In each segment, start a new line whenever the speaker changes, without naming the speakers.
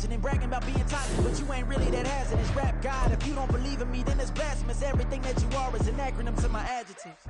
imagining, bragging about being toxic, but you ain't really that hazardous. Rap God, if you don't believe in me, then it's blasphemous. Everything that you are is an acronym to my adjectives.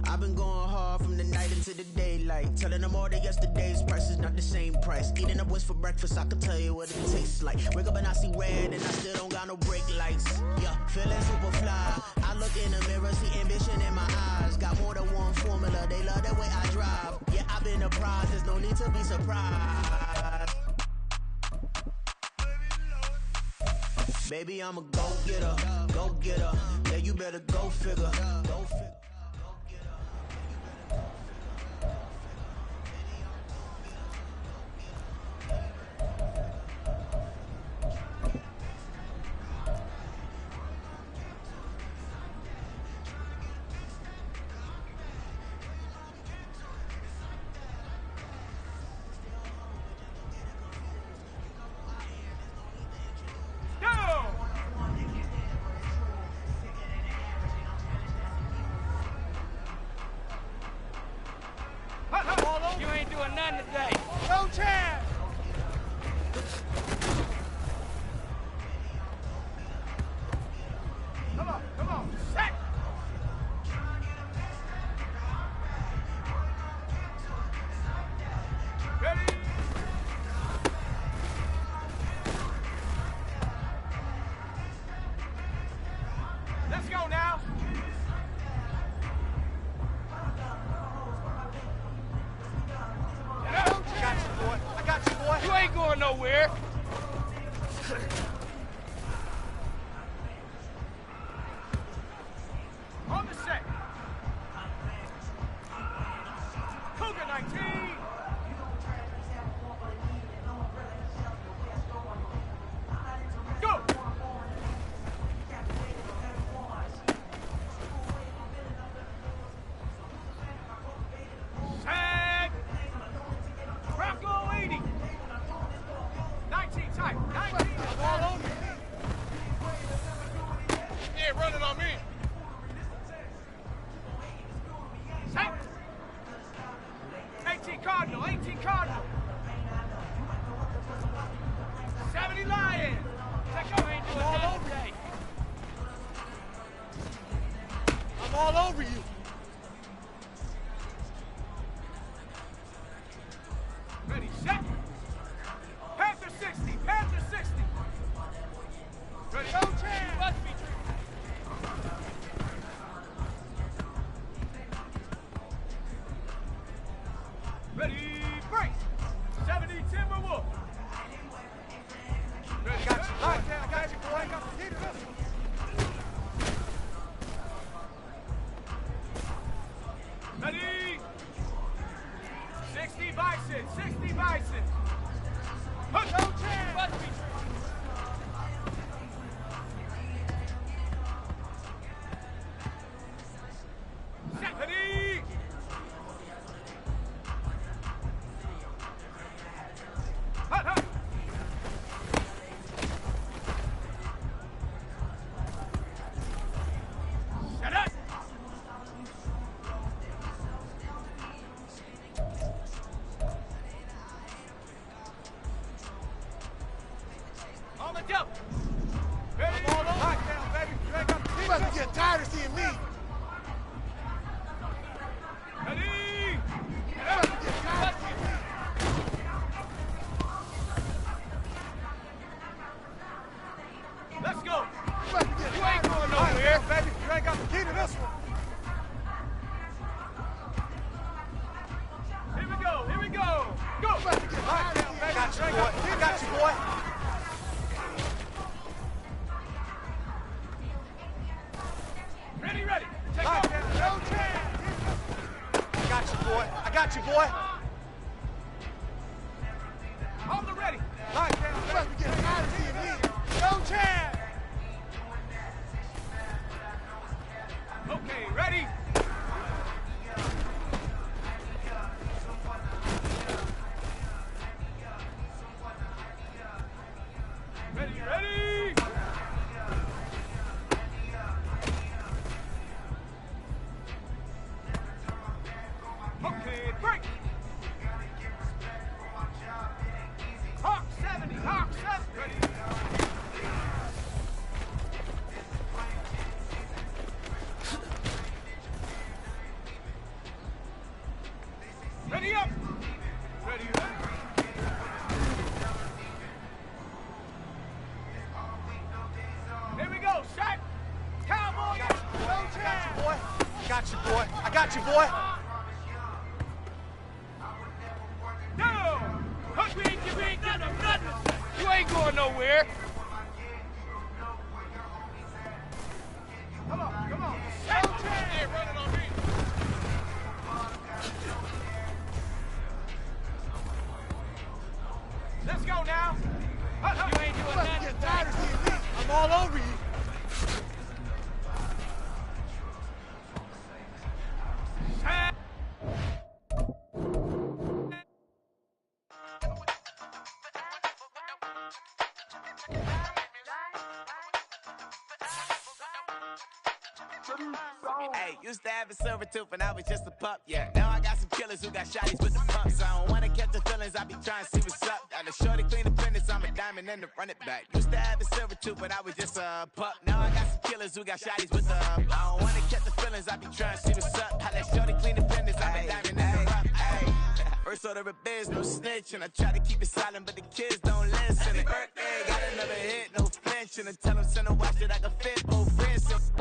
I've been going hard from the night into the daylight, telling them all that yesterday's price is not the same price. Eating up what's for breakfast, I can tell you what it tastes like. Wake up and I see red and I still don't got no brake lights. Yeah, feeling super fly. I look in the mirror, see ambition in my eyes. Got more than one formula, they love the way I drive. Yeah, I've been a prize, there's no need to be surprised. Baby, I'm a go-getter, go-getter. Yeah, you better go figure, go figure.
You ain't doing nothing today.
No chance! Come on, set! Ready? Let's go now! I got you, boy.
You ain't going nowhere.
On the set. Cougar 19. Go. Set. Bronco 80. 19 tight. 19. All on me.
Yeah, running on me.
Set. 18 Cardinal. 18 Cardinal. 70 Lion. Check out.
You ain't doing nothing today.
I'm all over you. Ready, set. Panther 60, Panther 60. Ready, no chance.
Must be
Ready, break. 70 Timberwolf. Ready, got you. I got you, boy. Got the key to this one. Ready. 60 Bison, 60 Bison. Put no chance.
must be
Set. Ready. Hut, hut. Set up. On the jump. Ready? All over. Lockdown, baby. You ain't got the key.
You must be getting tired of seeing me.
Ready?
You must be getting tired of seeing me.
Let's go.
You must be getting
You
tired
ain't
of
going
seeing me.
nowhere, baby. You ain't got the key to this one. Here we go. Here we go. Go.
You must be getting tired of seeing me.
Got you, boy. I got you, boy. Ready, ready. Take off. No chance. I got you, boy. I got you, boy. On the ready. Lockdown.
You must be getting tired of seeing me.
Ready? Okay, break. Hawk 70, Hawk 70. Ready? Ready up. Ready up. Here we go, shot. Cowboy.
I got you, boy. I got you, boy.
No! Huck, you ain't got nothing. You ain't going nowhere.
Come on, come on.
Hey, running on me.
Let's go now.
You ain't doing nothing.
Get tired of seeing me. I'm all over you.
Hey, used to have a silver tooth when I was just a pup, yeah. Now I got some killers who got shotties with the pumps. I don't wanna catch the feelings, I be trying to see what's up. Got a shorty clean the fitness, I'm a diamond and to run it back. Used to have a silver tooth when I was just a pup. Now I got some killers who got shotties with the I don't wanna catch the feelings, I be trying to see what's up. I let shorty clean the fitness, I'm a diamond and to run. First order of biz, no snitch, and I try to keep it silent, but the kids don't listen. And birthday, got another hit, no flinch, and I tell them send a watch that I can fit both wrists.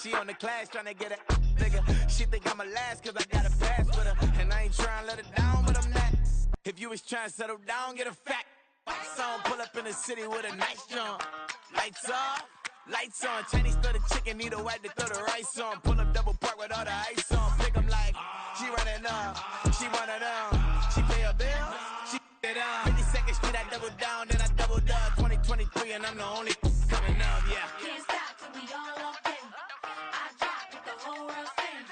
She on the class tryna get a nigga. She think I'm a last cause I got a pass with her. And I ain't tryna let her down, but I'm not. If you was trying to settle down, get a fat song. Pull up in the city with a nice jump. Lights off, lights on. Chinese throw the chicken, need a wipe to throw the rice on. Pull up double park with all the ice on. Pick 'em like, she running up, she running down. She pay her bill, she it up. 52nd Street, I double down, then I doubled up. 2023, and I'm the only coming up, yeah.
Can't stop till we all up in. I drop with the whole world sing.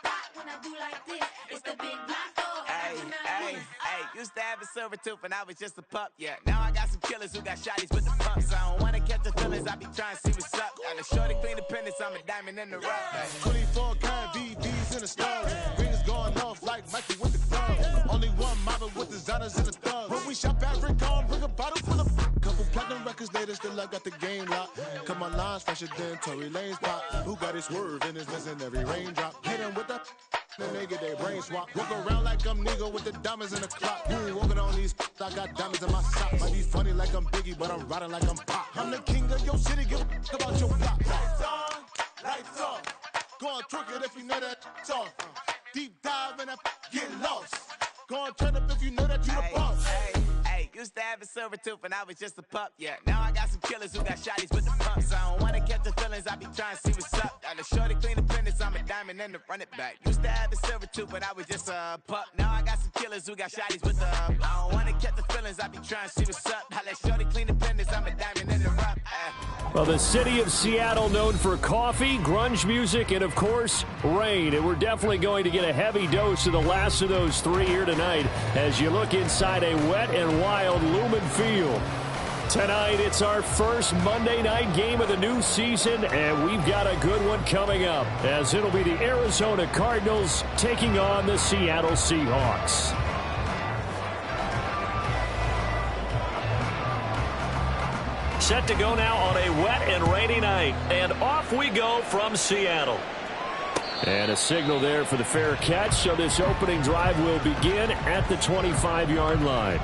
Rock when I do like this. It's the big black dog.
Hey, used to have a silver tooth when I was just a pup, yeah. Now I got some killers who got shotties with the pumps. I don't wanna catch the feelings, I be trying to see what's up. Got a shorty clean the pendants, I'm a diamond in the rough.
24 karat VVs in the stars. Rings going off like Mikey with the club. Only one mobbing with designers in the thug. When we shop at Rick on, bring a bottle full of couple platinum records later, still I got the game locked. Cut my lines fresher than Tory Lane's pop. Who got his swerve and is missing every raindrop. Hit him with the then they get their brain swap. Walk around like I'm nigga with the diamonds in the clock. You ain't walking on these, I got diamonds in my socks. Might be funny like I'm Biggie, but I'm riding like I'm Pop. I'm the king of your city, give a about your block. Lights on, lights off. Go on, twerk it if you know that it's off. Deep dive and get lost. Go on, turn up if you know that you the boss.
Hey, used to have a silver tooth when I was just a pup, yeah. Now I got some killers who got shotties with the pumps. I don't wanna catch the feelings, I be trying to see what's up. Got a shorty clean the pendants, I'm a diamond and to run it back. Used to have a silver tooth when I was just a pup. Now I got some killers who got shotties with the I don't wanna catch the feelings, I be trying to see what's up. I let shorty clean the pendants, I'm a diamond and to run.
Well, the city of Seattle known for coffee, grunge music, and, of course, rain. And we're definitely going to get a heavy dose of the last of those three here tonight as you look inside a wet and wild Lumen Field. Tonight, it's our first Monday night game of the new season, and we've got a good one coming up as it'll be the Arizona Cardinals taking on the Seattle Seahawks. Set to go now on a wet and rainy night. And off we go from Seattle. And a signal there for the fair catch. So this opening drive will begin at the 25-yard line.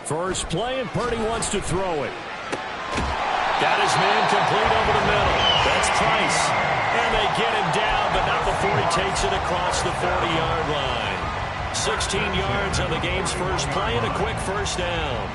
First play, and Purdy wants to throw it. Got his man complete over the middle. That's Price. And they get him down, but not before he takes it across the 40-yard line. 16 yards on the game's first play and a quick first down.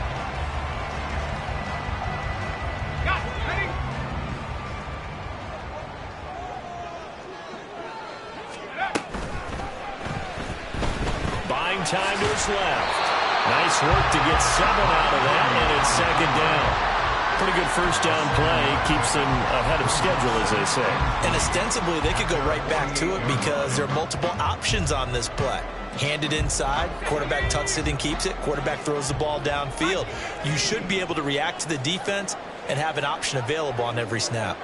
Buying time to his left. Nice work to get 7 out of that, and it's second down. Pretty good first down play. Keeps them ahead of schedule, as they say.
And ostensibly, they could go right back to it because there are multiple options on this play. Hand it inside, quarterback tucks it and keeps it, quarterback throws the ball downfield. You should be able to react to the defense and have an option available on every snap.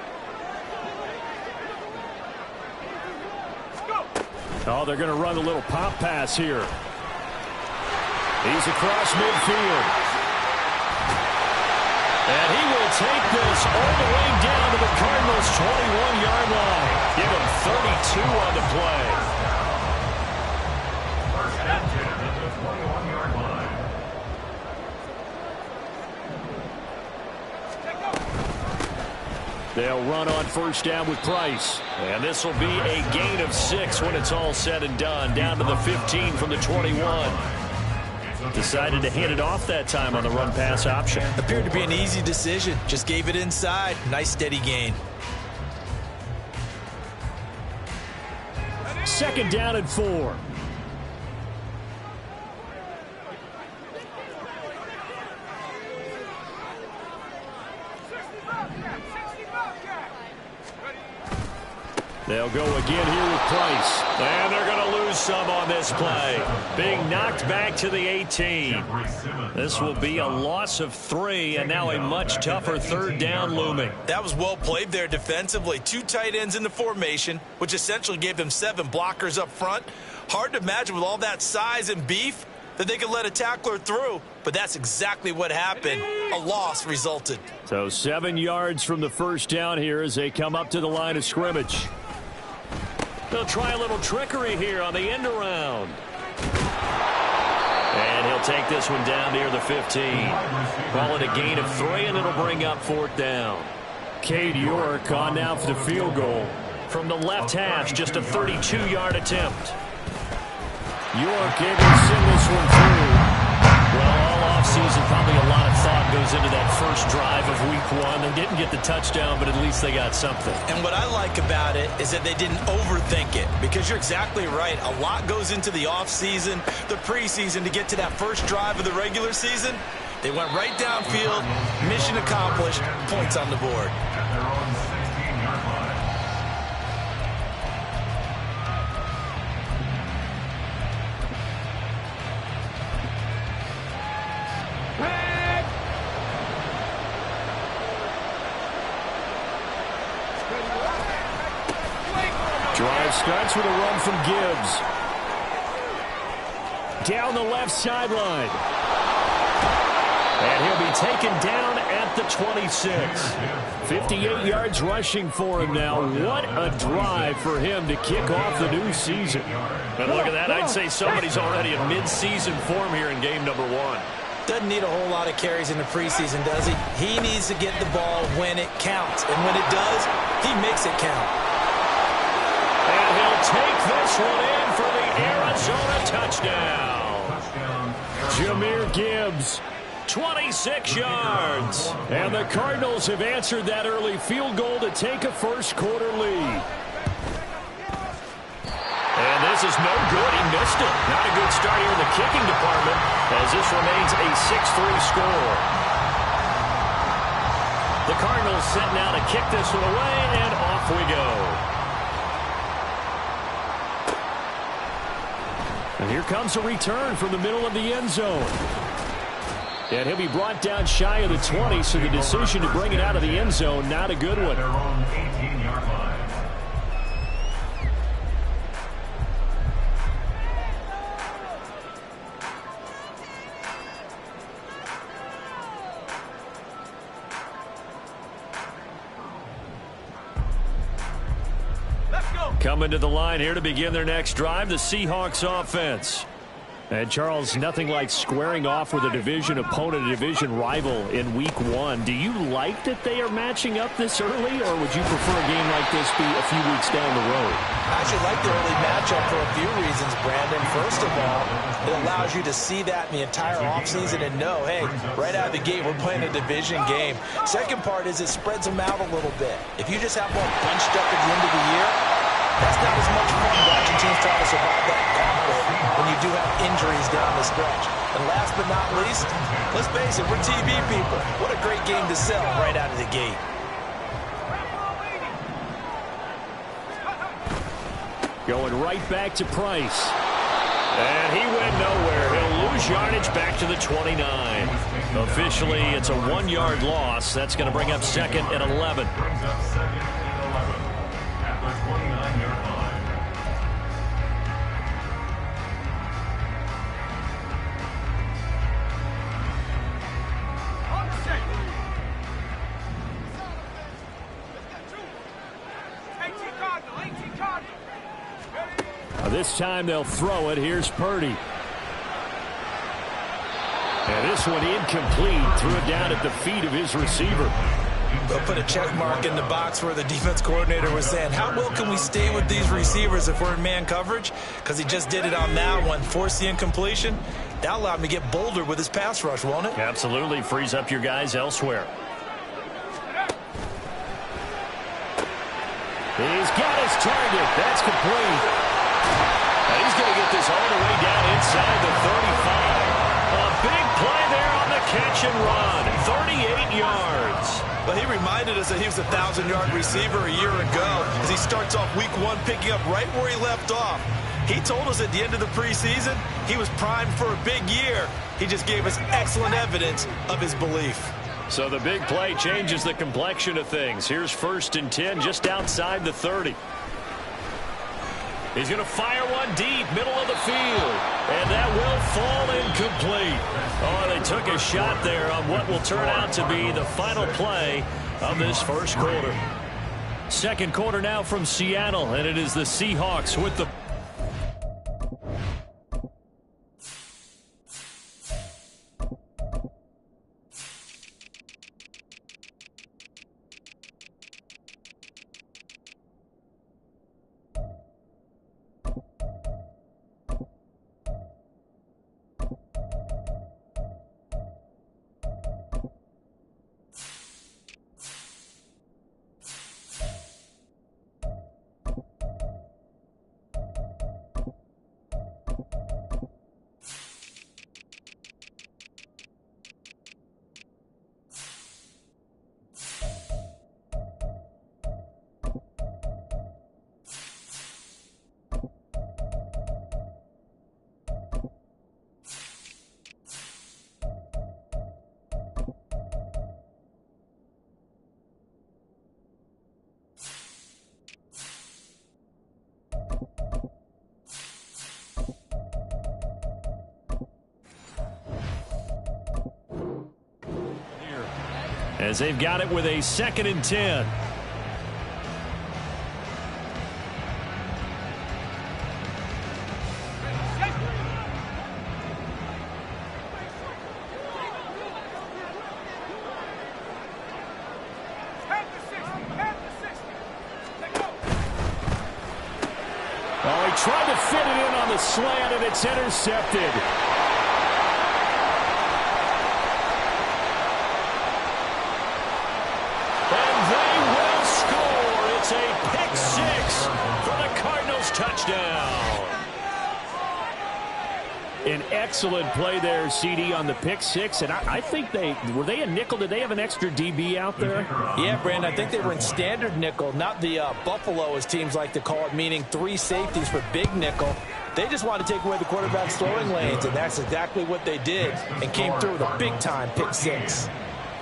Oh, they're going to run a little pop pass here. He's across midfield. And he will take this all the way down to the Cardinals' 21-yard line. Give him 32 on the play.
First and 10 at the 21-yard line.
They'll run on first down with Price. And this will be a gain of 6 when it's all said and done. Down to the 15 from the 21. Decided to hand it off that time on the run-pass option.
Appeared to be an easy decision. Just gave it inside. Nice steady gain.
Second down and 4. They'll go again here with Price. And they're going to lose some on this play. Being knocked back to the 18. This will be a loss of 3, and now a much tougher third down looming.
That was well played there defensively. 2 tight ends in the formation, which essentially gave them 7 blockers up front. Hard to imagine with all that size and beef that they could let a tackler through, but that's exactly what happened. A loss resulted.
So 7 yards from the first down here as they come up to the line of scrimmage. They'll try a little trickery here on the end around. And he'll take this one down near the 15. Call it a gain of 3, and it'll bring up 4th down. Cade York on now for the field goal. From the left hash, just a 32-yard attempt. York able to send this one through. Well, all offseason, probably a lot of thought goes into that first drive of week 1. They didn't get the touchdown, but at least they got something.
And what I like about it is that they didn't overthink it, because you're exactly right. A lot goes into the offseason, the preseason to get to that first drive of the regular season. They went right downfield, mission accomplished, points on the board.
At their own 16-yard line.
Drive starts with a run from Gibbs. Down the left sideline. And he'll be taken down at the 26. 58 yards rushing for him now. What a drive for him to kick off the new season. And look at that. I'd say somebody's already in mid-season form here in game number 1.
Doesn't need a whole lot of carries in the preseason, does he? He needs to get the ball when it counts. And when it does, he makes it count.
And he'll take this one in for the Arizona touchdown. Jahmyr Gibbs, 26 yards. And the Cardinals have answered that early field goal to take a first-quarter lead. And this is no good. He missed it. Not a good start here in the kicking department, as this remains a 6-3 score. The Cardinals set now to kick this one away, and off we go. And here comes a return from the middle of the end zone. And he'll be brought down shy of the 20, so the decision to bring it out of the end zone, not a good one.
Their own 18-yard line.
Coming to the line here to begin their next drive, the Seahawks offense. And, Charles, nothing like squaring off with a division opponent, a division rival in Week 1. Do you like that they are matching up this early, or would you prefer a game like this be a few weeks down the road?
I actually like the early matchup for a few reasons, Brandon. First of all, it allows you to see that in the entire offseason and know, hey, right out of the gate, we're playing a division game. Second part is it spreads them out a little bit. If you just have one bunched up at the end of the year, that's not as much fun watching teams try to survive that gauntlet when you do have injuries down the stretch. And last but not least, let's face it, we're TV people. What a great game to sell right out of the gate.
Going right back to Price. And he went nowhere. He'll lose yardage back to the 29. Officially, it's a 1-yard loss. That's going to bring up 2nd and 11. This time they'll throw it. Here's Purdy. And this one incomplete. Threw it down at the feet of his receiver.
They'll put a check mark in the box where the defense coordinator was saying, how well can we stay with these receivers if we're in man coverage? Because he just did it on that one. Forced the incompletion. That allowed him to get bolder with his pass rush, won't it?
Absolutely. Frees up your guys elsewhere. He's got his target. That's complete. And he's going to get this all the way down inside the 35. A big play there on the catch and run. 38 yards.
But he reminded us that he was a 1,000-yard receiver a year ago as he starts off Week 1 picking up right where he left off. He told us at the end of the preseason he was primed for a big year. He just gave us excellent evidence of his belief.
So the big play changes the complexion of things. Here's 1st and 10 just outside the 30. He's going to fire one deep, middle of the field. And that will fall incomplete. Oh, they took a shot there on what will turn out to be the final play of this first quarter. Second quarter now from Seattle, and it is the Seahawks with the... As they've got it with a 2nd and 10. Oh, he tried to fit it in on the slant, and it's intercepted. A pick 6 for the Cardinals touchdown. An excellent play there, CD, on the pick 6. And I think were they a nickel? Did they have an extra DB out there?
Yeah, Brandon, I think they were in standard nickel, not the Buffalo, as teams like to call it, meaning 3 safeties for big nickel. They just wanted to take away the quarterback's throwing lanes, and that's exactly what they did and came through with a big-time pick 6.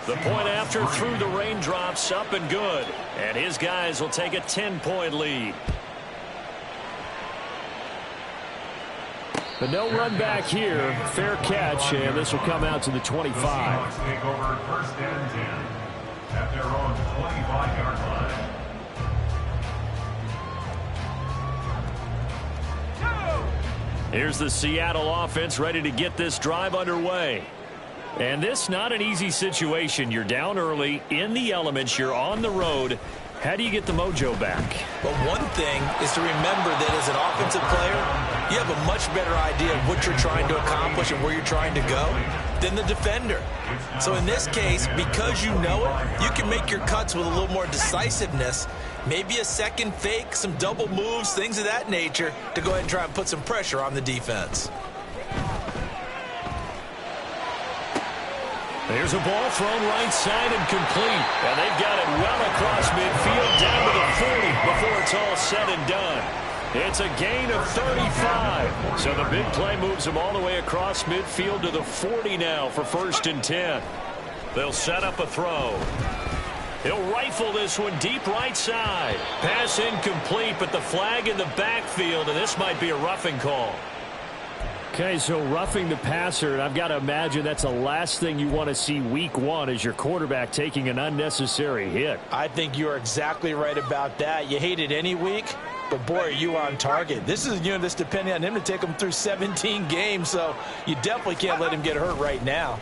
The point after through the raindrops, up and good. And his guys will take a 10-point lead. But no run back here. Fair catch, and this will come out to the 25.
The Seahawks take over 1st and 10 at their own 25-yard line.
Here's the Seattle offense ready to get this drive underway. And this not an easy situation. You're down early, in the elements, you're on the road. How do you get the mojo back?
Well, one thing is to remember that as an offensive player, you have a much better idea of what you're trying to accomplish and where you're trying to go than the defender. So in this case, because you know it, you can make your cuts with a little more decisiveness, maybe a second fake, some double moves, things of that nature, to go ahead and try and put some pressure on the defense.
There's a ball thrown right side and complete. And they've got it well across midfield down to the 40 before it's all said and done. It's a gain of 35. So the big play moves them all the way across midfield to the 40 now for 1st and 10. They'll set up a throw. He'll rifle this one deep right side. Pass incomplete, but the flag in the backfield, and this might be a roughing call. Okay, so roughing the passer, and I've got to imagine that's the last thing you want to see week one as your quarterback taking an unnecessary hit.
I think you're exactly right about that. You hate it any week, but boy, are you on target. This is, this depending on him to take him through 17 games, so you definitely can't let him get hurt right now.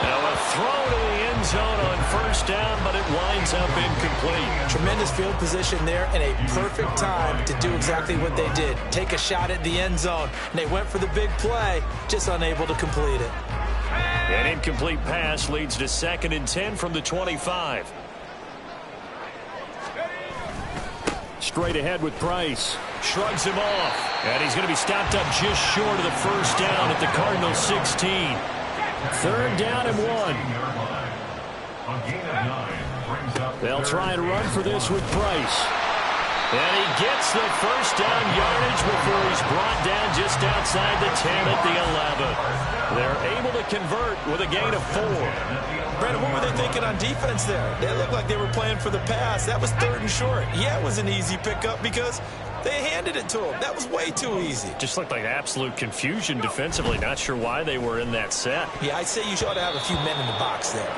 Now a throw to the end zone on 1st down, but it winds up incomplete.
Tremendous field position there and a perfect time to do exactly what they did. Take a shot at the end zone. And they went for the big play, just unable to complete it.
An incomplete pass leads to 2nd and 10 from the 25. Straight ahead with Price. Shrugs him off. And he's going to be stopped up just short of the 1st down at the Cardinals 16. 3rd down and 1. They'll try and run for this with Price. And he gets the 1st down yardage before he's brought down just outside the 10 at the 11. They're able to convert with a gain of 4.
Brandon, what were they thinking on defense there? They looked like they were playing for the pass. That was 3rd and short. Yeah, it was an easy pickup because they handed it to him. That was way too easy.
Just looked like absolute confusion defensively. Not sure why they were in that set.
Yeah, I'd say you ought to have a few men in the box there.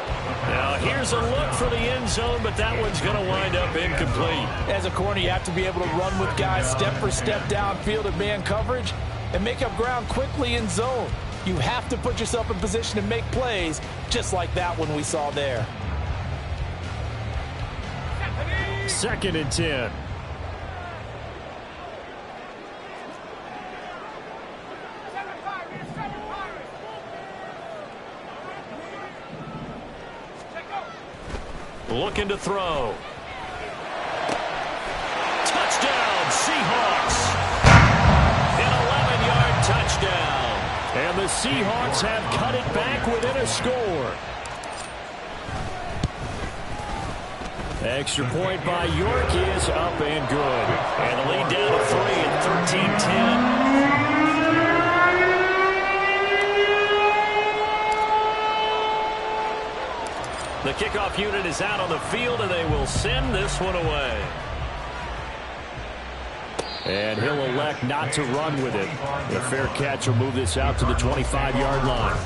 Now, here's a look for the end zone, but that one's going to wind up incomplete.
As a corner, you have to be able to run with guys step for step downfield in man coverage and make up ground quickly in zone. You have to put yourself in position to make plays, just like that one we saw there.
2nd and 10. Looking to throw. Touchdown, Seahawks. An 11-yard touchdown. And the Seahawks have cut it back within a score. Extra point by York is up and good. And the lead down to 3 at 13-10. The kickoff unit is out on the field, and they will send this one away. And he'll elect not to run with it. The fair catch will move this out to the 25-yard line.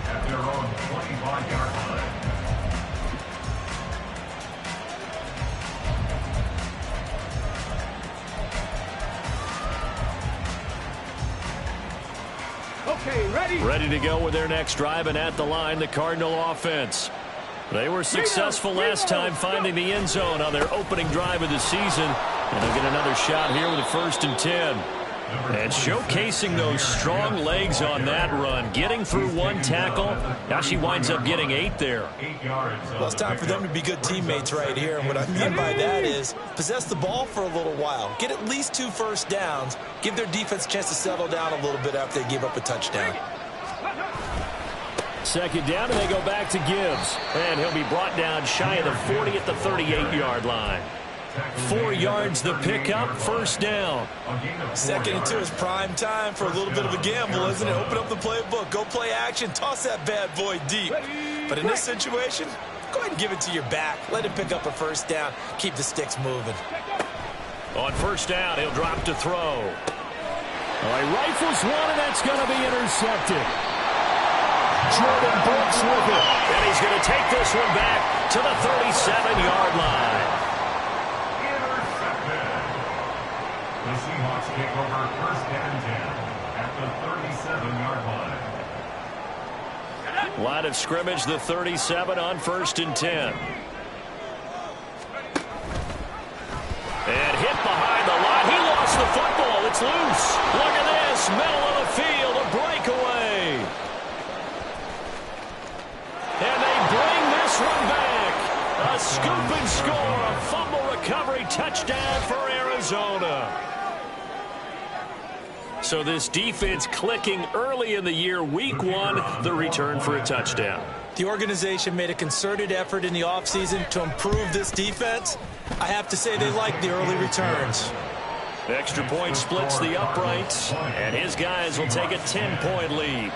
At their own 25-yard line.
Okay, ready?
Ready to go with their next drive, and at the line, the Cardinal offense. They were successful last time finding the end zone on their opening drive of the season. And they'll get another shot here with a 1st and 10. And showcasing those strong legs on that run. Getting through 1 tackle. Now she winds up getting 8 there.
Well, it's time for them to be good teammates right here. And what I mean by that is possess the ball for a little while. Get at least 2 first downs. Give their defense a chance to settle down a little bit after they give up a touchdown.
2nd down, and they go back to Gibbs. And he'll be brought down shy of the 40 at the 38-yard line. 4 yards the pickup, 1st down.
2nd and 2 is prime time for a little bit of a gamble, isn't it? Open up the playbook, go play action, toss that bad boy deep. But in this situation, go ahead and give it to your back. Let him pick up a 1st down. Keep the sticks moving.
On 1st down, he'll drop to throw. Well, he rifles one, and that's going to be intercepted. Jordan Brooks with it. And he's going to take this one back to the 37-yard line.
kick over first and 10 at the 37-yard line.
Line of scrimmage, the 37 on 1st and 10. And hit behind the line. He lost the football. It's loose. Look at this. Middle of the field. A breakaway. And they bring this one back. A scoop and score. A fumble recovery touchdown for Arizona. So this defense clicking early in the year. Week 1, the return for a touchdown.
The organization made a concerted effort in the offseason to improve this defense. I have to say they like the early returns.
Extra point splits the uprights, and his guys will take a 10-point lead.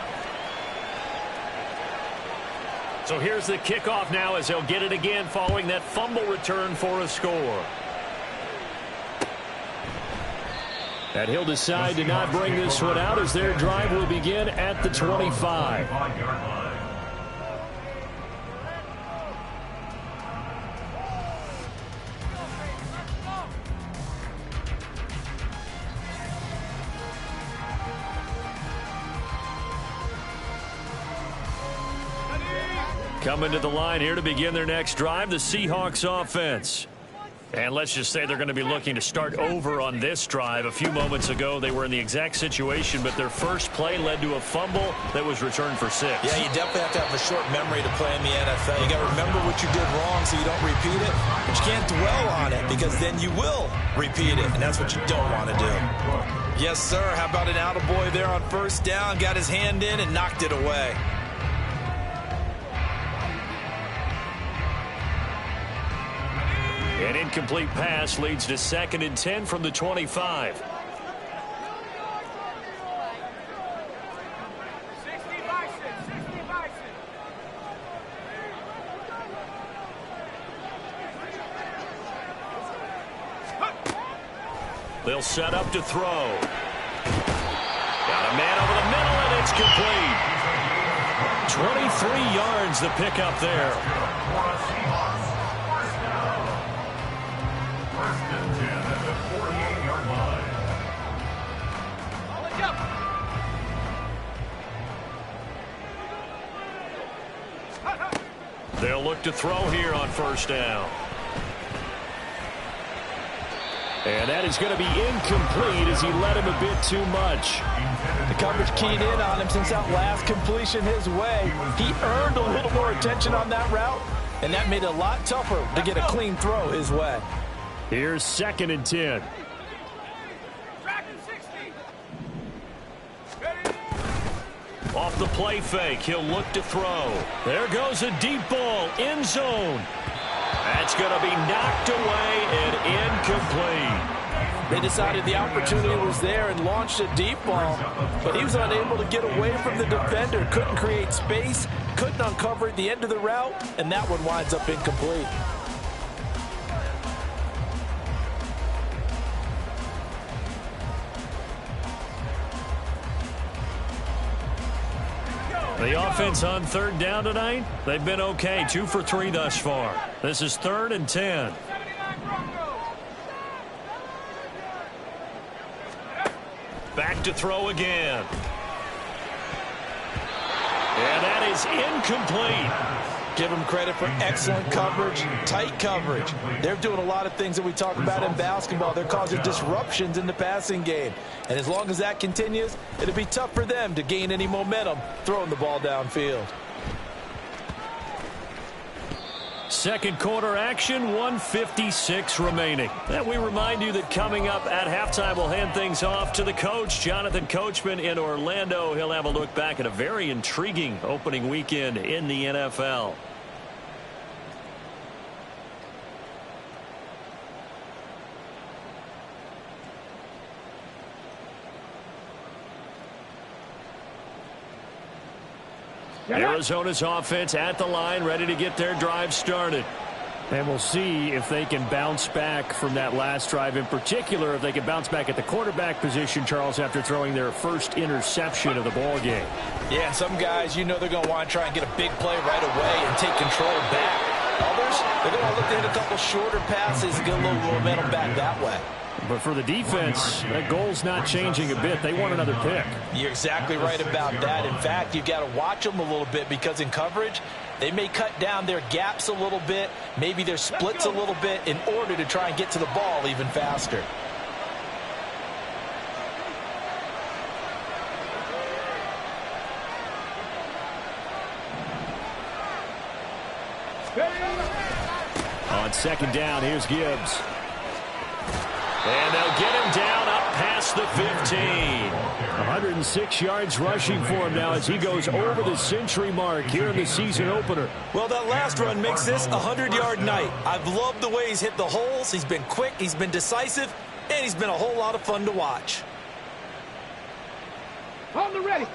So here's the kickoff now as they'll get it again following that fumble return for a score. And he'll decide to not bring this one out as their drive will begin at the 25. Coming to the line here to begin their next drive, the Seahawks offense. And let's just say they're going to be looking to start over on this drive. A few moments ago, they were in the exact situation, but their first play led to a fumble that was returned for 6.
Yeah, you definitely have to have a short memory to play in the NFL. You got to remember what you did wrong so you don't repeat it, but you can't dwell on it because then you will repeat it, and that's what you don't want to do. Yes, sir. How about an attaboy there on first down? Got his hand in and knocked it away.
An incomplete pass leads to 2nd and 10 from the 25.
60 bison, 60 bison.
They'll set up to throw. Got a man over the middle, and it's complete. 23 yards the pickup there. They'll look to throw here on first down. And that is going to be incomplete as he led him a bit too much.
The coverage keyed in on him since that last completion his way. He earned a little more attention on that route, and that made it a lot tougher to get a clean throw his way.
Here's 2nd and 10. Off the play fake, he'll look to throw. There goes a deep ball, end zone. That's going to be knocked away and incomplete.
They decided the opportunity was there and launched a deep ball, but he was unable to get away from the defender, couldn't create space, couldn't uncover at the end of the route, and that one winds up incomplete.
The offense on 3rd down tonight, they've been okay. 2 for 3 thus far. This is 3rd and 10. Back to throw again. And that is incomplete.
Give them credit for excellent coverage, tight coverage. They're doing a lot of things that we talk about in basketball. They're causing disruptions in the passing game. And as long as that continues, it'll be tough for them to gain any momentum throwing the ball downfield.
Second quarter action, 1:56 remaining. And we remind you that coming up at halftime, we'll hand things off to the coach, Jonathan Coachman in Orlando. He'll have a look back at a very intriguing opening weekend in the NFL. Arizona's offense at the line, ready to get their drive started. And we'll see if they can bounce back from that last drive, in particular if they can bounce back at the quarterback position, Charles, after throwing their first interception of the ball game.
Yeah, and some guys, you know they're going to want to try and get a big play right away and take control back. All they're receivers, they're going to look to hit a couple shorter passes and get a little momentum back that way.
But for the defense, that goal's not changing a bit. They want another pick.
You're exactly right about that. In fact, you've got to watch them a little bit because in coverage, they may cut down their gaps a little bit, maybe their splits a little bit in order to try and get to the ball even faster.
On second down, here's Gibbs. And they'll get him down up past the 15. 106 yards rushing for him now as he goes over the century mark here in the season opener.
Well, that last run makes this a 100-yard night. I've loved the way he's hit the holes. He's been quick, he's been decisive, and he's been a whole lot of fun to watch.
On the ready.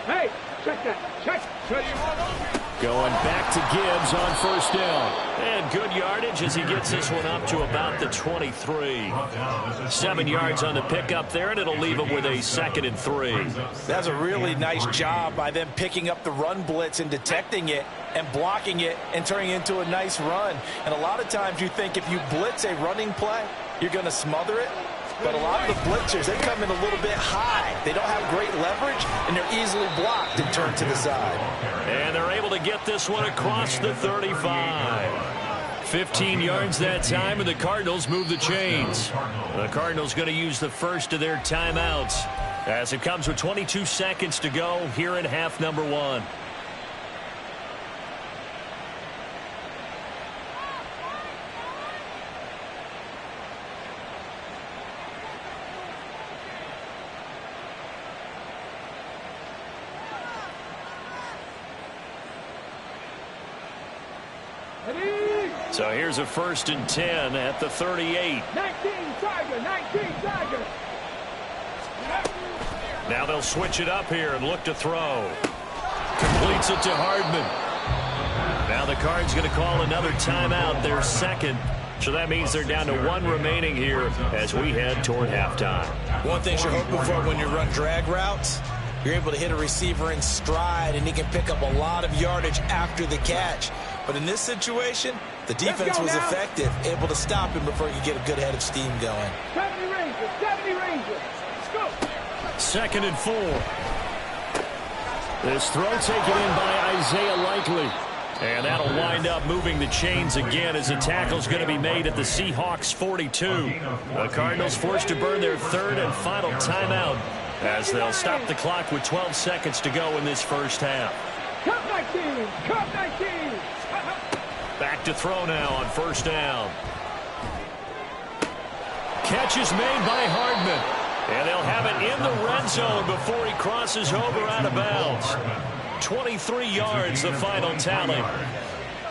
Hey, check that. Check.
Going back to Gibbs on first down. And good yardage as he gets this one up to about the 23. 7 yards on the pickup there, and it'll leave him with a 2nd and 3.
That's a really nice job by them picking up the run blitz and detecting it and blocking it and turning it into a nice run. And a lot of times you think if you blitz a running play, you're going to smother it. But a lot of the blitzers, they come in a little bit high. They don't have great leverage, and they're easily blocked and turned to the side.
And they're able to get this one across the 35. 15 yards that time, and the Cardinals move the chains. The Cardinals going to use the first of their timeouts as it comes with 22 seconds to go here in half number 1. So here's a 1st and 10 at the 38.
19 Tiger.
Now they'll switch it up here and look to throw. Completes it to Hardman. Now the Cards going to call another timeout, their 2nd. So that means they're down to 1 remaining here as we head toward halftime.
One thing you're hoping for when you run drag routes, you're able to hit a receiver in stride, and he can pick up a lot of yardage after the catch. But in this situation, the defense was effective, able to stop him before he could get a good head of steam going.
70 Rangers. Let's go.
2nd and 4. This throw taken in by Isaiah Likely. And that'll wind up moving the chains again as the tackle's going to be made at the Seahawks 42. The Cardinals forced to burn their 3rd and final timeout as they'll stop the clock with 12 seconds to go in this first half.
Cup 19.
Back to throw now on first down. Catch is made by Hardman. And they'll have it in the red zone before he crosses over out of bounds. 23 yards, the final tally.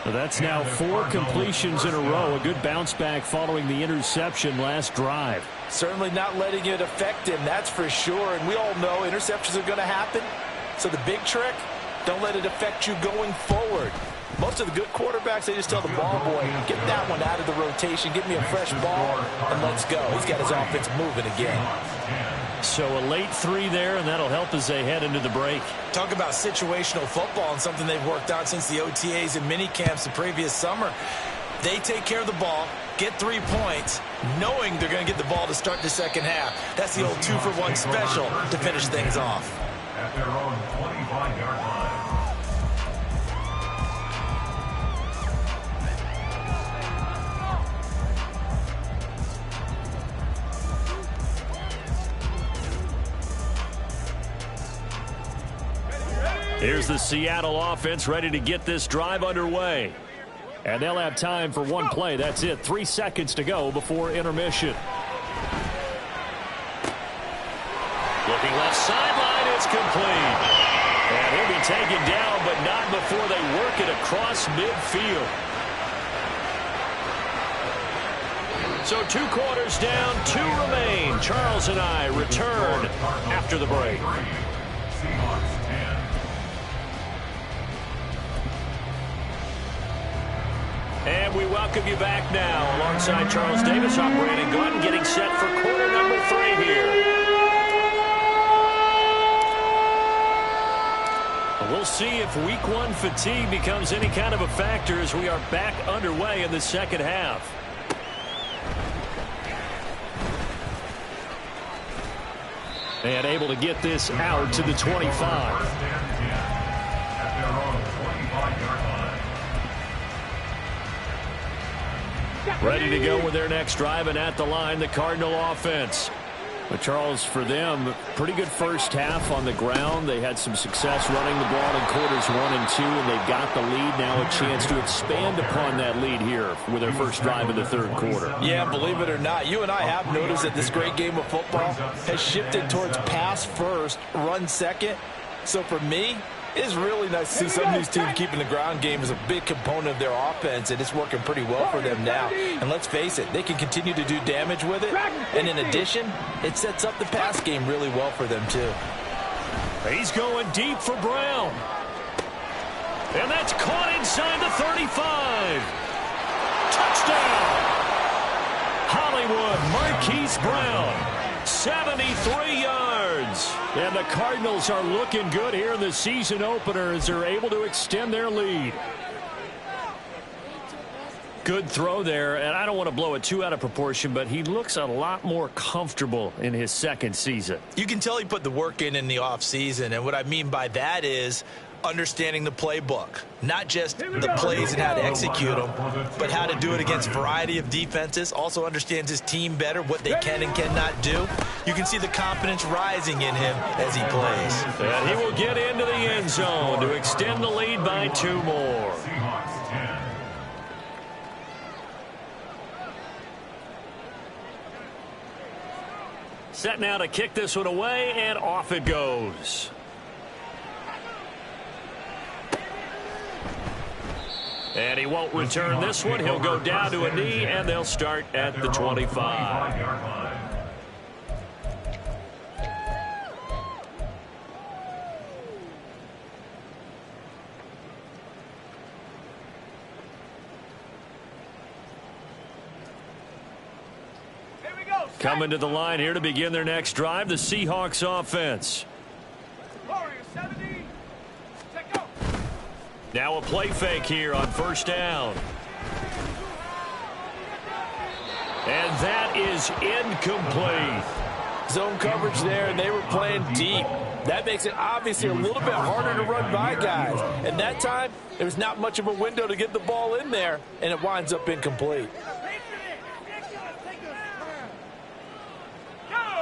So that's now 4 completions in a row. A good bounce back following the interception last drive.
Certainly not letting it affect him, that's for sure. And we all know interceptions are going to happen. So the big trick, don't let it affect you going forward. Most of the good quarterbacks, they just tell the ball boy, get that one out of the rotation, get me a fresh ball, and let's go. He's got his offense moving again.
So a late 3 there, and that'll help as they head into the break.
Talk about situational football and something they've worked on since the OTAs and mini camps the previous summer. They take care of the ball, get 3 points, knowing they're going to get the ball to start the second half. That's the old 2-for-1 special to finish things off.
At their own 25-yard line.
Here's the Seattle offense ready to get this drive underway. And they'll have time for 1 play. That's it. 3 seconds to go before intermission. Looking left sideline, it's complete. And he'll be taken down, but not before they work it across midfield. So 2 quarters down, 2 remain. Charles and I return after the break. And we welcome you back now. Alongside Charles Davis, I'm Brandon Glenn, getting set for quarter number 3 here. We'll see if week one fatigue becomes any kind of a factor as we are back underway in the second half. And able to get this out to the 25.
At their own 25-yard line.
Ready to go with their next drive, and at the line, the Cardinal offense. But Charles, for them, pretty good first half on the ground. They had some success running the ball in quarters 1 and 2, and they've got the lead. Now a chance to expand upon that lead here with their first drive in the third quarter.
Yeah, believe it or not, you and I have noticed that this great game of football has shifted towards pass first, run second. So for me, it's really nice to see some of these teams keeping the ground game as a big component of their offense, and it's working pretty well for them now. And let's face it, they can continue to do damage with it. And in addition, it sets up the pass game really well for them, too.
He's going deep for Brown. And that's caught inside the 35. Touchdown! Hollywood Marquise Brown. 73 yards. And the Cardinals are looking good here in the season opener as they're able to extend their lead. Good throw there, and I don't want to blow it too out of proportion, but he looks a lot more comfortable in his second season.
You can tell he put the work in the offseason, and what I mean by that is understanding the playbook. Not just the plays and how to execute them, but how to do it against a variety of defenses. Also understands his team better, what they can and cannot do. You can see the confidence rising in him as he plays.
And he will get into the end zone to extend the lead by 2 more.
Seahawks 10.
Set now to kick this one away, and off it goes. And he won't return this one. He'll go down to a knee, and they'll start at the 25. Coming to the line here to begin their next drive, the Seahawks offense. Now a play fake here on first down. And that is incomplete.
Zone coverage there, and they were playing deep. That makes it obviously a little bit harder to run by guys. And that time, there was not much of a window to get the ball in there, and it winds up incomplete.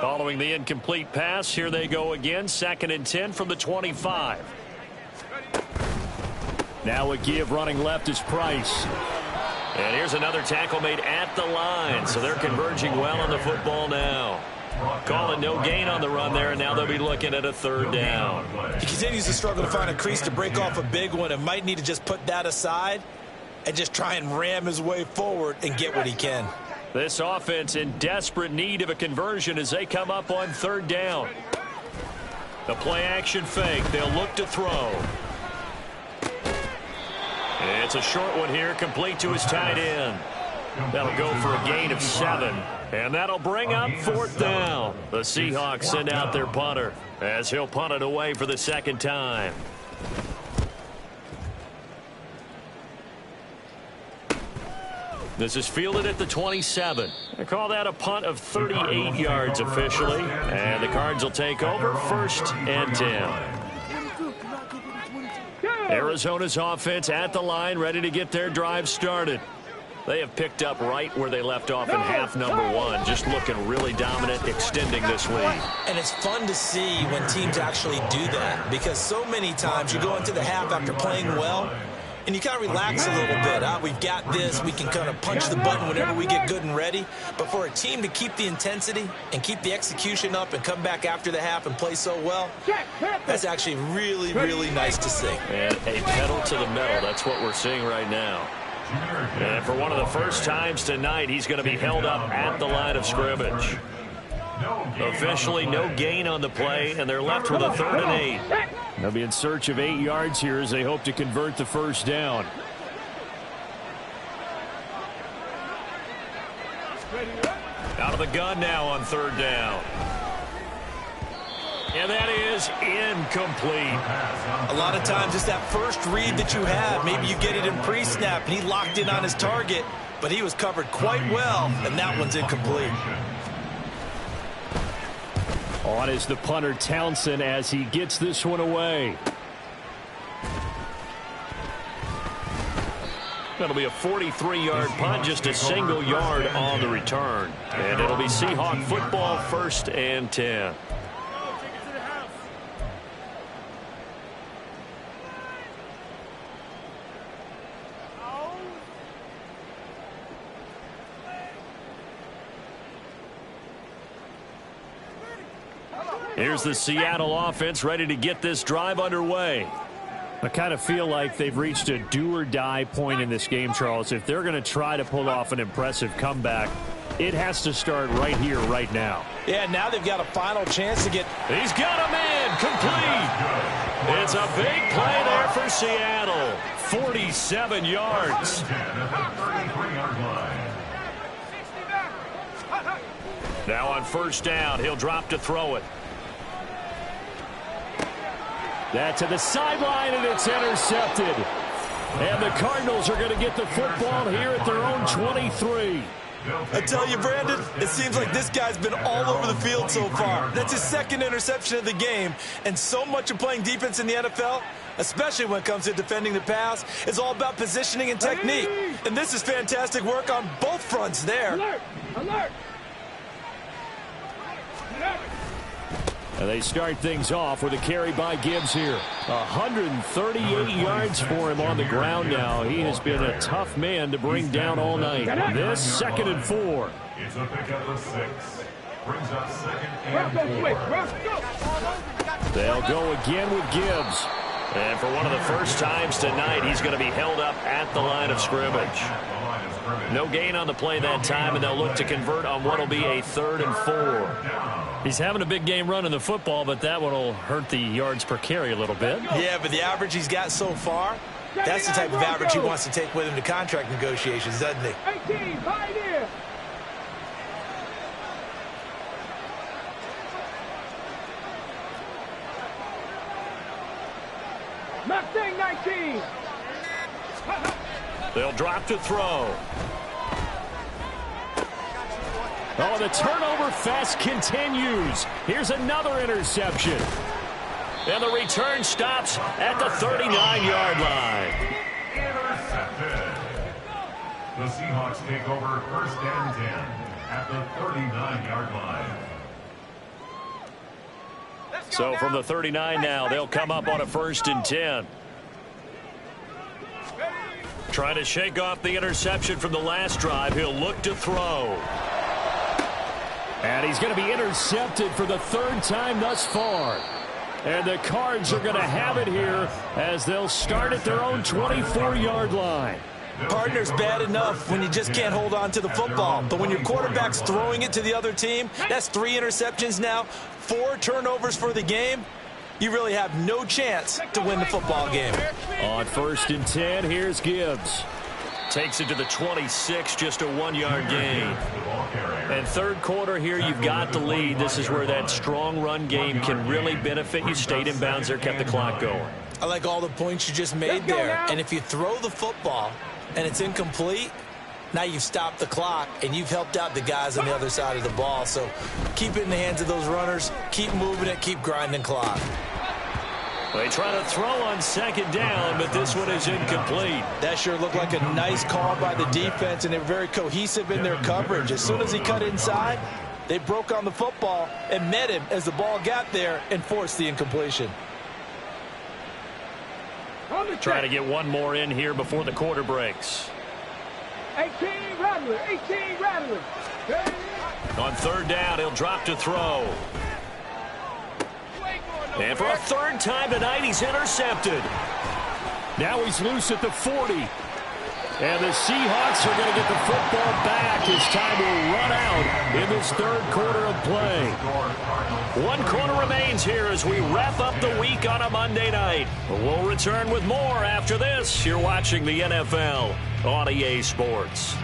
Following the incomplete pass, here they go again. 2nd and 10 from the 25. Now a give running left is Price. And here's another tackle made at the line. So they're converging well on the football now. Calling no gain on the run there, and now they'll be looking at a 3rd down.
He continues to struggle to find a crease to break off a big one, and might need to just put that aside and just try and ram his way forward and get what he can.
This offense in desperate need of a conversion as they come up on 3rd down. The play action fake. They'll look to throw. It's a short one here, complete to his tight end. That'll go for a gain of 7. And that'll bring up 4th down. The Seahawks send out their punter as he'll punt it away for the 2nd time. This is fielded at the 27. I call that a punt of 38 yards officially. And the Cards will take over 1st and 10. Arizona's offense at the line, ready to get their drive started. They have picked up right where they left off in half number 1, just looking really dominant, extending this lead.
And it's fun to see when teams actually do that, because so many times you go into the half after playing well, and you kind of relax a little bit. We've got this. We can kind of punch the button whenever we get good and ready. But for a team to keep the intensity and keep the execution up and come back after the half and play so well, that's actually really, really nice to see.
And a pedal to the metal. That's what we're seeing right now. And for one of the first times tonight, he's going to be held up at the line of scrimmage. Officially no gain on the play, and they're left with a 3rd and 8. They'll be in search of 8 yards here as they hope to convert the 1st down. Out of the gun now on 3rd down. And that is incomplete.
A lot of times it's that first read that you have. Maybe you get it in pre-snap, and he locked in on his target, but he was covered quite well, and that one's incomplete.
On is the punter Townsend as he gets this one away. That'll be a 43-yard punt, just a single yard on the return. And it'll be Seahawk football, 1st and 10. Here's the Seattle offense ready to get this drive underway. I kind of feel like they've reached a do-or-die point in this game, Charles. If they're going to try to pull off an impressive comeback, it has to start right here, right now.
Yeah, now they've got a final chance to get...
He's got a man complete. It's a big play there for Seattle. 47 yards. Now on 1st down, he'll drop to throw it. That to the sideline, and it's intercepted. And the Cardinals are going to get the football here at their own 23.
I tell you, Brandon, it seems like this guy's been all over the field so far. That's his 2nd interception of the game. And so much of playing defense in the NFL, especially when it comes to defending the pass, is all about positioning and technique. And this is fantastic work on both fronts there.
Alert! Alert!
And they start things off with a carry by Gibbs here. 138 yards for him on the ground now. He has been a tough man to bring down all night. This 2nd and 4.
It's a pickup of 6. Brings up 2nd and 4.
They'll go again with Gibbs. And for one of the first times tonight, he's going to be held up at the line of scrimmage. No gain on the play that time, and they'll look to convert on what will be a 3rd and 4. He's having a big game running the football, but that one will hurt the yards per carry a little bit.
Yeah, but the average he's got so far, that's the type of average he wants to take with him to contract negotiations, doesn't he?
18, Pioneer! Mustang 19!
They'll drop to throw. Oh, the turnover fest continues. Here's another interception. And the return stops at the 39-yard line.
Intercepted. The Seahawks take over 1st and 10 at the 39-yard line.
So from the 39 now, they'll come up on a 1st and 10. Trying to shake off the interception from the last drive. He'll look to throw. And he's going to be intercepted for the 3rd time thus far. And the Cards are going to have it here as they'll start at their own 24-yard line.
Partner's bad enough when you just can't hold on to the football. But when your quarterback's throwing it to the other team, that's 3 interceptions now, 4 turnovers for the game. You really have no chance to win the football game.
On 1st and 10, here's Gibbs. Takes it to the 26, just a 1-yard gain. And 3rd quarter here, you've got the lead. This is where that strong run game can really benefit you. Stayed in bounds there, kept the clock going.
I like all the points you just made there. And if you throw the football and it's incomplete, now you've stopped the clock and you've helped out the guys on the other side of the ball. So keep it in the hands of those runners. Keep moving it. Keep grinding clock.
They try to throw on 2nd down, but this one is incomplete.
That sure looked like a nice call by the defense, and they were very cohesive in their coverage. As soon as he cut inside, they broke on the football and met him as the ball got there and forced the incompletion.
Trying to get one more in here before the quarter breaks.
18 Rattler, 18 Rattler.
On 3rd down, he'll drop to throw. And for a 3rd time tonight, he's intercepted. Now he's loose at the 40. And the Seahawks are going to get the football back as time will run out in this 3rd quarter of play. 1 quarter remains here as we wrap up the week on a Monday night. We'll return with more after this. You're watching the NFL on EA Sports.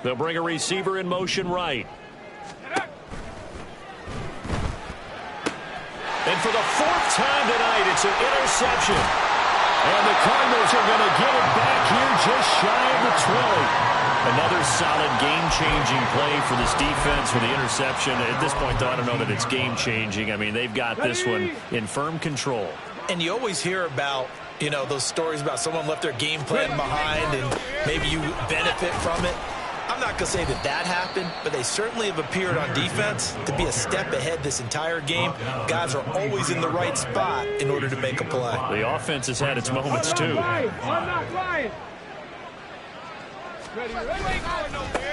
They'll bring a receiver in motion right. And for the fourth time tonight, it's an interception. And the Cardinals are going to get it back here just shy of the 20. Another solid game-changing play for this defense with the interception. At this point, though, I don't know that it's game-changing. I mean, they've got this one in firm control.
And you always hear about, you know, those stories about someone left their game plan behind and maybe you benefit from it. I'm not going to say that that happened, but they certainly have appeared on defense to be a step ahead this entire game. Guys are always in the right spot in order to make a play.
The offense has had its moments, too.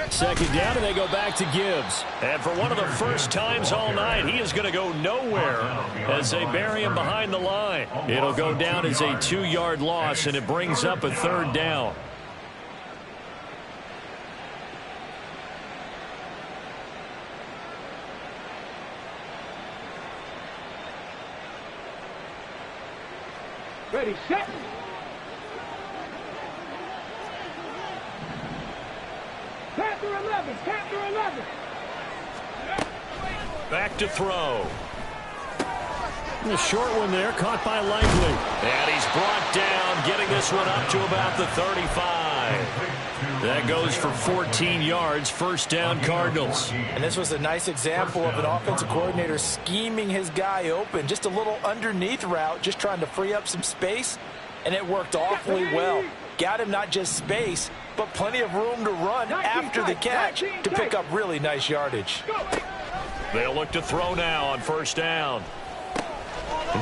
Second down, and they go back to Gibbs. And for one of the first times all night, he is going to go nowhere as they bury him behind the line. It'll go down as a 2-yard loss, and it brings up a third down.
Ready, set. Panther 11, Panther 11.
Back to throw. The short one there, caught by Likely. And he's brought down, getting this one up to about the 35. That goes for 14 yards, first down Cardinals.
And this was a nice example of an offensive coordinator scheming his guy open. Just a little underneath route, just trying to free up some space. And it worked awfully well. Got him not just space, but plenty of room to run after the catch to pick up really nice yardage.
They'll look to throw now on first down.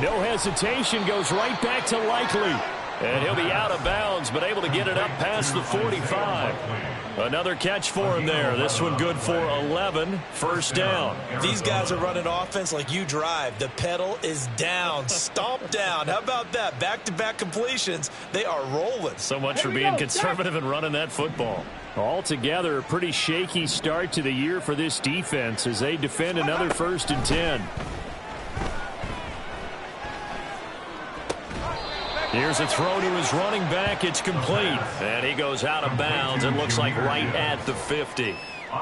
No hesitation, goes right back to Likely. And he'll be out of bounds, but able to get it up past the 45. Another catch for him there. This one good for 11, first down.
These guys are running offense like you drive. The pedal is down, stomp down. How about that? Back-to-back completions. They are rolling.
So much for being conservative and running that football. Altogether, a pretty shaky start to the year for this defense as they defend another 1st and 10. Here's a throw to his running back. It's complete. And he goes out of bounds. It looks like right at the 50.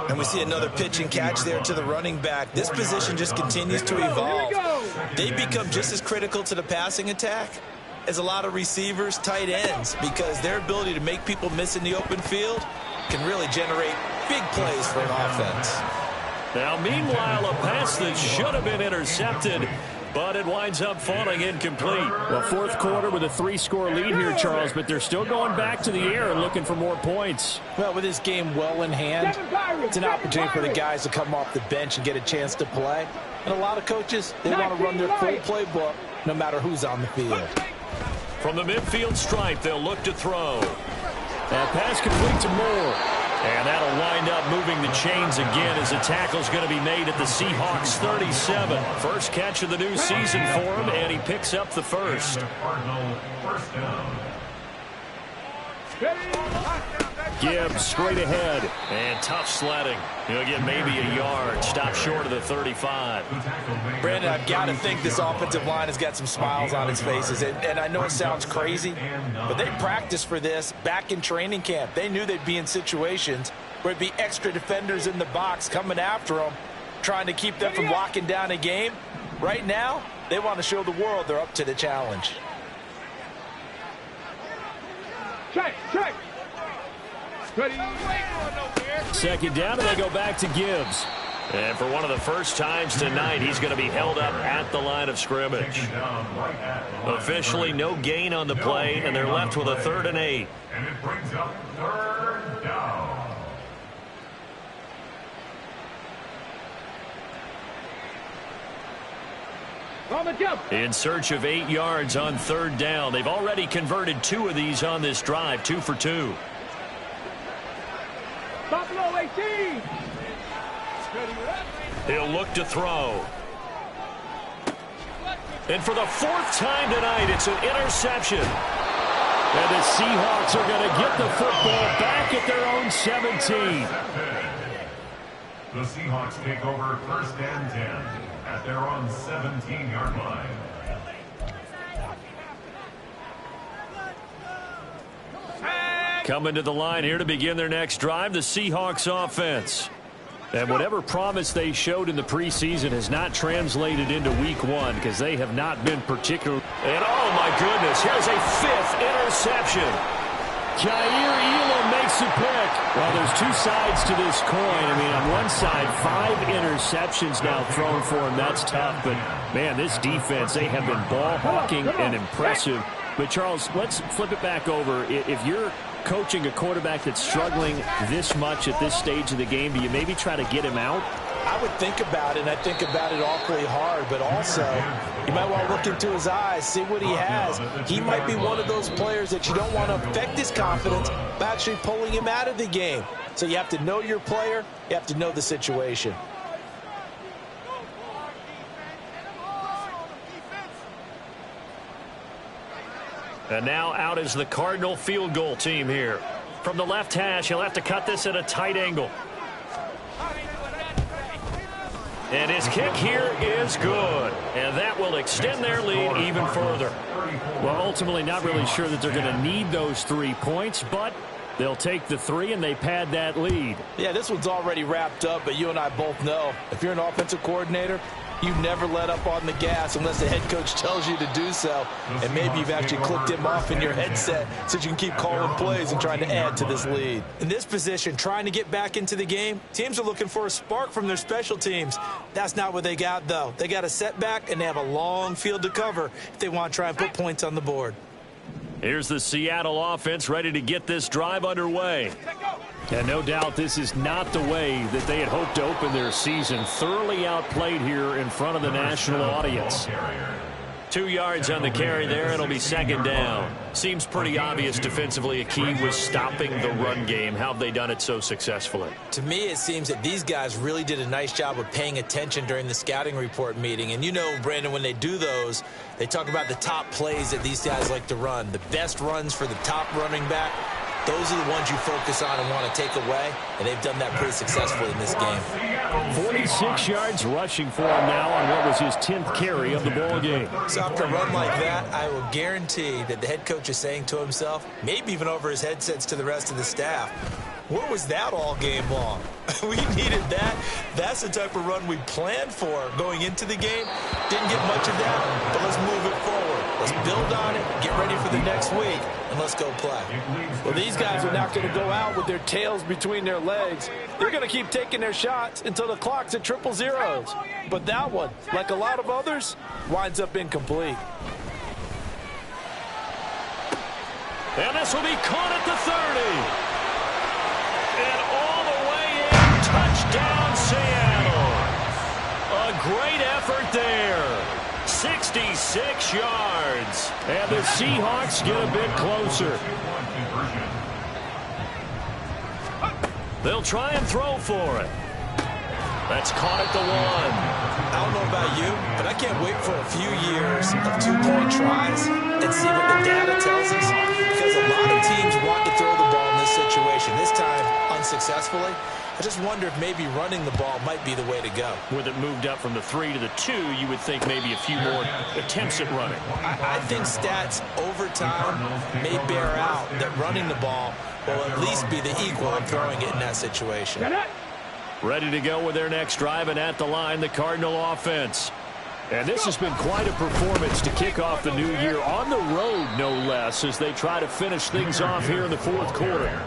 And we see another pitch and catch there to the running back. This position just continues to evolve. They become just as critical to the passing attack as a lot of receivers, tight ends, because their ability to make people miss in the open field can really generate big plays for an offense.
Now, meanwhile, a pass that should have been intercepted, but it winds up falling incomplete. Well, fourth quarter with a 3-score lead here, Charles, but they're still going back to the air and looking for more points.
Well, with this game well in hand, it's an opportunity for the guys to come off the bench and get a chance to play. And a lot of coaches, they want to run their full playbook no matter who's on the field.
From the midfield stripe, they'll look to throw. That pass complete to Moore. And that'll wind up moving the chains again as the tackle's going to be made at the Seahawks 37. First catch of the new season for him, and he picks up the first. Gibbs straight ahead, and tough sledding. He'll get maybe a yard, stop short of the 35.
Brandon, I've got to think this offensive line has got some smiles on its faces. And I know it sounds crazy, but they practiced for this back in training camp. They knew they'd be in situations where it'd be extra defenders in the box coming after them, trying to keep them from locking down a game. Right now, they want to show the world they're up to the challenge.
Check.
Second down, and they go back to Gibbs. And for one of the first times tonight, he's going to be held up at the line of scrimmage. Officially, no gain on the play, and they're left with a 3rd and 8.
And it brings up 3rd down.
In search of 8 yards on 3rd down. They've already converted 2 of these on this drive, 2 for 2.
Buffalo 18.
He'll look to throw. And for the 4th time tonight, it's an interception. And the Seahawks are going to get the football back at their own 17.
The Seahawks take over 1st and 10 at their own 17-yard line.
Coming to the line here to begin their next drive, the Seahawks offense. And whatever promise they showed in the preseason has not translated into week one because they have not been particular. And oh my goodness, here's a 5th interception. Jair Elam makes a pick. Well, there's two sides to this coin. I mean, on one side, 5 interceptions now thrown for him. That's tough. But, man, this defense, they have been ball hawking and impressive. But, Charles, let's flip it back over. If you're coaching a quarterback that's struggling this much at this stage of the game, do you maybe try to get him out?
I would think about it, and I think about it awfully hard, but also you might want to look into his eyes, see what he has. He might be one of those players that you don't want to affect his confidence by actually pulling him out of the game. So you have to know your player, you have to know the situation.
And now out is the Cardinal field goal team here. From the left hash, he'll have to cut this at a tight angle. And his kick here is good. And that will extend their lead even further. Well, ultimately not really sure that they're going to need those 3 points, but they'll take the 3 and they pad that lead.
Yeah, this one's already wrapped up, but you and I both know if you're an offensive coordinator, you never let up on the gas unless the head coach tells you to do so. And maybe you've actually clicked him off in your headset so you can keep calling plays and trying to add to this lead. In this position, trying to get back into the game, teams are looking for a spark from their special teams. That's not what they got, though. They got a setback, and they have a long field to cover if they want to try and put points on the board.
Here's the Seattle offense ready to get this drive underway. And no doubt this is not the way that they had hoped to open their season. Thoroughly outplayed here in front of the national audience. 2 yards on the carry there. It'll be 2nd down. Seems pretty obvious defensively a key was stopping the run game. How have they done it so successfully?
To me, it seems that these guys really did a nice job of paying attention during the scouting report meeting. And you know, Brandon, when they do those, they talk about the top plays that these guys like to run. The best runs for the top running back. Those are the ones you focus on and want to take away, and they've done that pretty successfully in this game.
46 yards rushing for him now on what was his 10th carry of the ball game.
So after a run like that, I will guarantee that the head coach is saying to himself, maybe even over his headsets to the rest of the staff, where was that all game long? We needed that. That's the type of run we planned for going into the game. Didn't get much of that, but let's move it forward. Let's build on it, get ready for the next week, and let's go play.
Well, these guys are not going to go out with their tails between their legs. They're going to keep taking their shots until the clock's at 000. But that one, like a lot of others, winds up incomplete.
And this will be caught at the 30. And all the way in, touchdown Seattle. A great effort there. 66 yards. And the Seahawks get a bit closer. They'll try and throw for it. That's caught at the 1.
I don't know about you, but I can't wait for a few years of 2-point tries and see what the data tells us. Because a lot of teams want to throw the ball in this situation. This time, unsuccessfully. I just wonder if maybe running the ball might be the way to go.
With it moved up from the 3 to the 2, you would think maybe a few more attempts at running.
I think stats over time may bear out that running the ball will at least be the equal of throwing it in that situation.
Ready to go with their next drive, and at the line, the Cardinal offense. And this has been quite a performance to kick off the new year on the road, no less, as they try to finish things off here in the 4th quarter.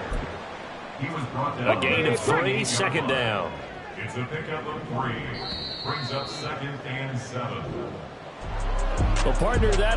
A gain of 3, 2nd down.
It's a pickup of 3. Brings up 2nd and 7.
Well, partner, that